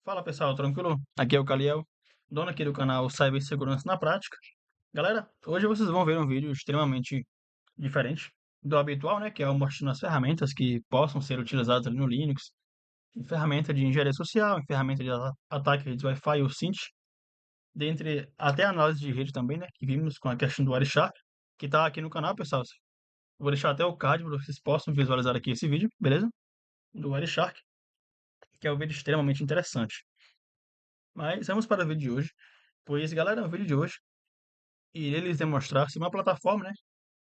Fala pessoal, tranquilo? Aqui é o Caliel, dono aqui do canal Cibersegurança na Prática. Galera, hoje vocês vão ver um vídeo extremamente diferente do habitual, né? Que é eu mostrando as ferramentas que possam ser utilizadas ali no Linux, em ferramenta de engenharia social, em ferramenta de ataque a redes Wi-Fi, o Cint, dentre até análise de rede também, né? Que vimos com a questão do Wireshark, que tá aqui no canal, pessoal. Vou deixar até o card para vocês possam visualizar aqui esse vídeo, beleza? Do Wireshark, que é um vídeo extremamente interessante. Mas vamos para o vídeo de hoje. Pois, galera, no vídeo de hoje, irei lhes demonstrar se uma plataforma, né?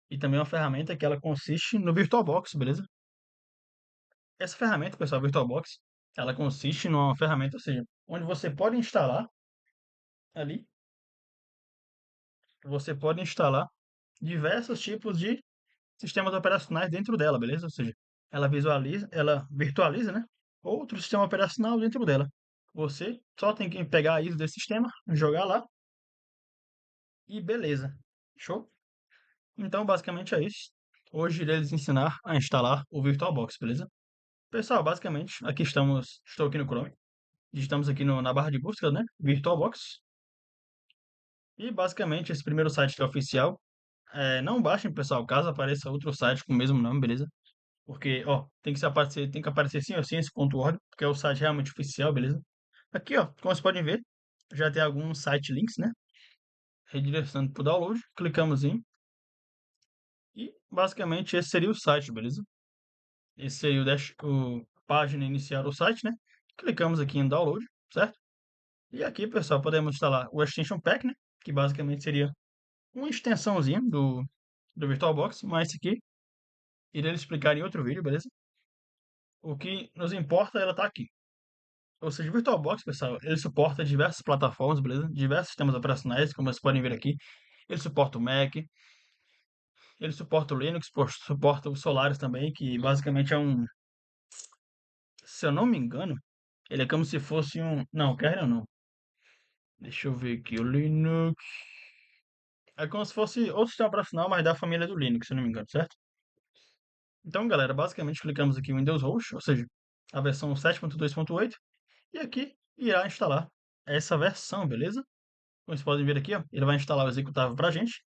E também uma ferramenta que ela consiste no VirtualBox, beleza? Essa ferramenta, pessoal, VirtualBox, ela consiste numa ferramenta, ou seja, onde você pode instalar diversos tipos de sistemas operacionais dentro dela, beleza? Ou seja, ela virtualiza, né? Outro sistema operacional dentro dela. Você só tem que pegar a ISO desse sistema, jogar lá e beleza. Show? Então, basicamente é isso. Hoje irei lhes ensinar a instalar o VirtualBox, beleza? Pessoal, basicamente, estou aqui no Chrome, digitamos aqui na barra de busca, né? VirtualBox. E basicamente esse primeiro site que é oficial. Não baixem, pessoal, caso apareça outro site com o mesmo nome, beleza? Porque, ó, tem que aparecer sim, ó, ciência.org, porque é o site realmente oficial, beleza? Aqui, ó, como vocês podem ver, já tem alguns site links, né? Redirecionando para o download, clicamos em e basicamente esse seria o site, beleza? Esse seria o página inicial do site, né? Clicamos aqui em download, certo? E aqui, pessoal, podemos instalar o Extension Pack, né? Que basicamente seria uma extensãozinha do VirtualBox, mas isso aqui irei explicar em outro vídeo, beleza? O que nos importa é ela estar aqui. Ou seja, o VirtualBox, pessoal, ele suporta diversas plataformas, beleza? Diversos sistemas operacionais, como vocês podem ver aqui. Ele suporta o Mac, ele suporta o Linux, suporta o Solaris também, que basicamente é um, se eu não me engano, ele é como se fosse um, não, kernel não. Deixa eu ver aqui, o Linux. É como se fosse outro sistema operacional, mas da família do Linux, se eu não me engano, certo? Então, galera, basicamente clicamos aqui em Windows Host, ou seja, a versão 7.2.8, e aqui irá instalar essa versão, beleza? Como vocês podem ver aqui, ó, ele vai instalar o executável para a gente.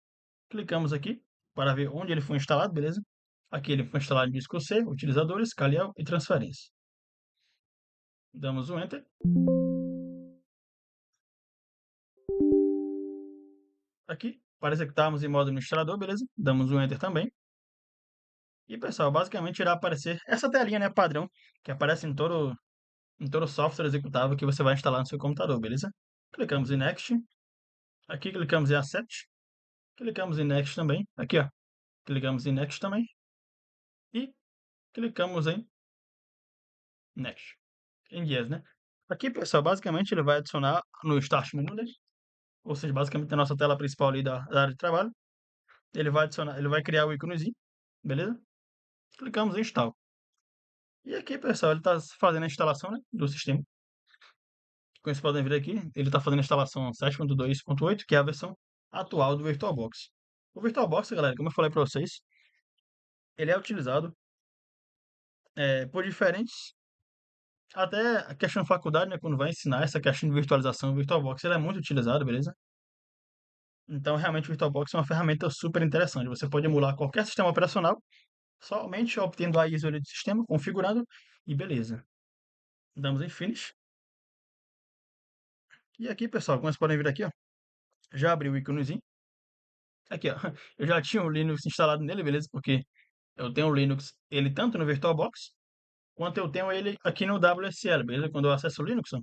Clicamos aqui para ver onde ele foi instalado, beleza? Aqui ele foi instalado em disco C, utilizadores, Kaliel e transferência. Damos um Enter. Aqui, para executarmos em modo administrador, beleza? Damos um Enter também. E, pessoal, basicamente irá aparecer essa telinha, né, padrão, que aparece em todo software executável que você vai instalar no seu computador, beleza? Clicamos em Next. Aqui clicamos em Accept. Clicamos em Next também. Aqui, ó. Clicamos em Next também. E clicamos em Next. Em Yes, né? Aqui, pessoal, basicamente ele vai adicionar no Start Menu, né? Ou seja, basicamente a nossa tela principal ali da área de trabalho. Ele vai criar o íconezinho, beleza? Clicamos em Install. E aqui, pessoal, ele está fazendo a instalação, né, do sistema. Como vocês podem ver aqui, ele está fazendo a instalação 7.2.8, que é a versão atual do VirtualBox. O VirtualBox, galera, como eu falei para vocês, ele é utilizado por diferentes. Até a questão de faculdade, né, quando vai ensinar essa questão de virtualização, o VirtualBox ele é muito utilizado, beleza? Então, realmente, o VirtualBox é uma ferramenta super interessante. Você pode emular qualquer sistema operacional, somente obtendo a ISO ali do sistema, configurando e beleza. Damos em Finish. E aqui, pessoal, como vocês podem ver aqui, ó, já abriu o íconezinho. Aqui, ó, eu já tinha o Linux instalado nele, beleza? Porque eu tenho o Linux, ele tanto no VirtualBox, quanto eu tenho ele aqui no WSL, beleza? Quando eu acesso o Linux, ó,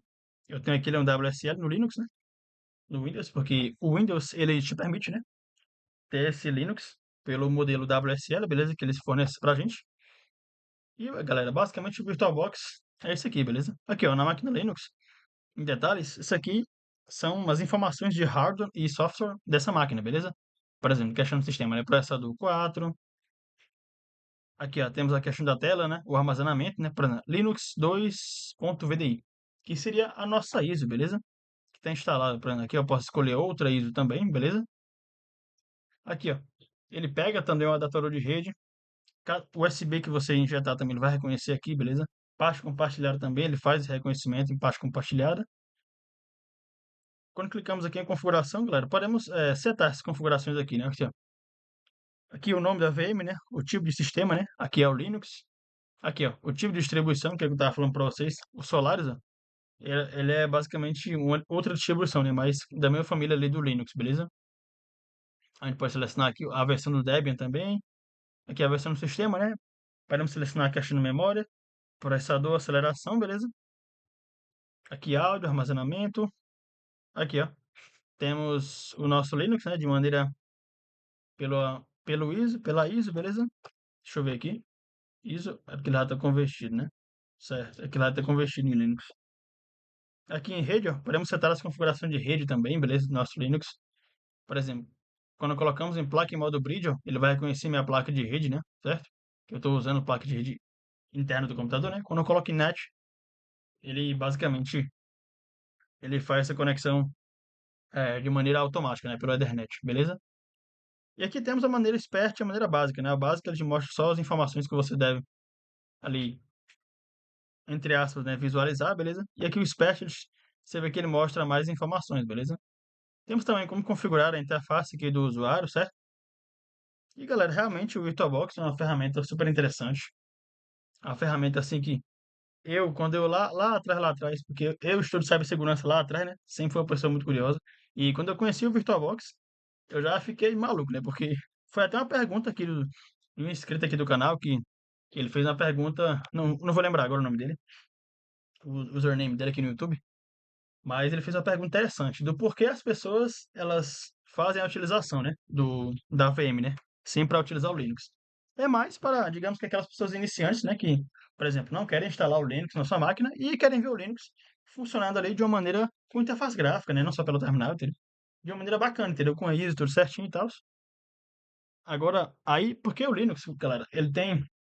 eu tenho aqui ele no WSL, no Linux, né? No Windows, porque o Windows, ele te permite, né? Ter esse Linux pelo modelo WSL, beleza? Que eles fornecem pra gente. E, galera, basicamente o VirtualBox é esse aqui, beleza? Aqui, ó, na máquina Linux, em detalhes, isso aqui são as informações de hardware e software dessa máquina, beleza? Por exemplo, questão do sistema, né? Processador 4. Aqui, ó, temos a questão da tela, né? O armazenamento, né? Por exemplo, Linux 2.vdi, que seria a nossa ISO, beleza? Que está instalada. Por exemplo, aqui eu posso escolher outra ISO também, beleza? Aqui, ó, ele pega também o adaptador de rede. USB que você injetar também ele vai reconhecer aqui, beleza? Pasta compartilhada também, ele faz reconhecimento em pasta compartilhada. Quando clicamos aqui em configuração, galera, podemos setar essas configurações aqui, né? Aqui o nome da VM, né? O tipo de sistema, né? Aqui é o Linux. Aqui, ó, o tipo de distribuição que eu estava falando para vocês, o Solaris, ó, ele é basicamente uma outra distribuição, né? Mas da mesma família ali do Linux, beleza? A gente pode selecionar aqui a versão do Debian também. Aqui a versão do sistema, né? Podemos selecionar a caixa de memória, processador, aceleração, beleza? Aqui áudio, armazenamento. Aqui, ó, temos o nosso Linux, né? De maneira pela ISO, beleza? Deixa eu ver aqui. ISO, é porque lá tá convertido, né? Certo, aqui lá tá convertido em Linux. Aqui em rede, ó, podemos setar as configurações de rede também, beleza? Do nosso Linux. Por exemplo, quando colocamos em placa em modo bridge, ó, ele vai reconhecer minha placa de rede, né? Certo? Que eu estou usando placa de rede interna do computador, né? Quando eu coloco em NAT, ele basicamente ele faz essa conexão de maneira automática, né? Pelo Ethernet, beleza? E aqui temos a maneira expert e a maneira básica, né? A básica ele te mostra só as informações que você deve ali, entre aspas, né? Visualizar, beleza? E aqui o expert, você vê que ele mostra mais informações, beleza? Temos também como configurar a interface aqui do usuário, certo? E galera, realmente o VirtualBox é uma ferramenta super interessante. É uma ferramenta assim que quando eu lá atrás, porque eu estudo cibersegurança lá atrás, né? Sempre fui uma pessoa muito curiosa. E quando eu conheci o VirtualBox, eu já fiquei maluco, né? Porque foi até uma pergunta aqui de um inscrito aqui do canal que ele fez uma pergunta, não vou lembrar agora o nome dele, o username dele aqui no YouTube, mas ele fez uma pergunta interessante do porquê as pessoas elas fazem a utilização, né, da VM, né, sem para utilizar o Linux. É mais para, digamos que aquelas pessoas iniciantes, né, que, por exemplo, não querem instalar o Linux na sua máquina e querem ver o Linux funcionando ali de uma maneira com interface gráfica, né, não só pelo terminal, entendeu? De uma maneira bacana, entendeu? Com a ISO, tudo certinho e tal. Agora, aí, porque o Linux, galera,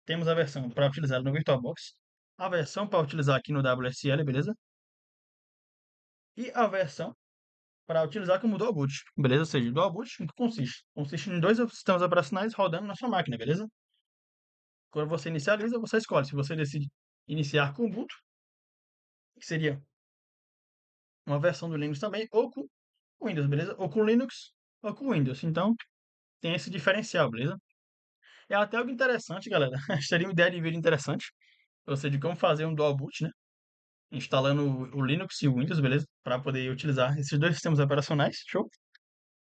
temos a versão para utilizar no VirtualBox, a versão para utilizar aqui no WSL, beleza? E a versão para utilizar como dual boot, beleza? Ou seja, dual boot, em que consiste? Consiste em dois sistemas operacionais rodando na sua máquina, beleza? Quando você inicializa, você escolhe se você decide iniciar com Ubuntu, que seria uma versão do Linux também, ou com Windows, beleza? Ou com Linux, ou com Windows. Então, tem esse diferencial, beleza? É até algo interessante, galera. Seria uma ideia de vídeo interessante. Ou seja, de como fazer um dual boot, né? Instalando o Linux e o Windows, beleza? Para poder utilizar esses dois sistemas operacionais. Show?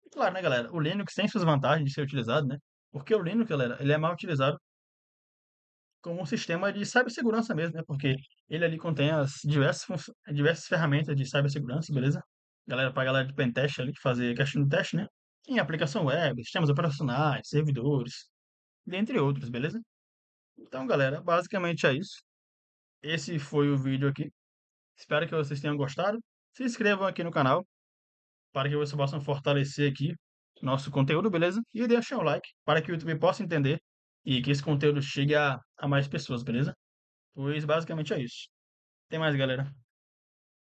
E claro, né, galera? O Linux tem suas vantagens de ser utilizado, né? Porque o Linux, galera, ele é mal utilizado como um sistema de cibersegurança mesmo, né? Porque ele ali contém as diversas ferramentas de cibersegurança, beleza? Pra galera de pentest ali, que fazer questão do teste, né? Em aplicação web, sistemas operacionais, servidores, dentre outros, beleza? Então, galera, basicamente é isso. Esse foi o vídeo aqui. Espero que vocês tenham gostado. Se inscrevam aqui no canal para que vocês possam fortalecer aqui nosso conteúdo, beleza? E deixem o like para que o YouTube possa entender e que esse conteúdo chegue a mais pessoas, beleza? Pois basicamente é isso. Até mais, galera.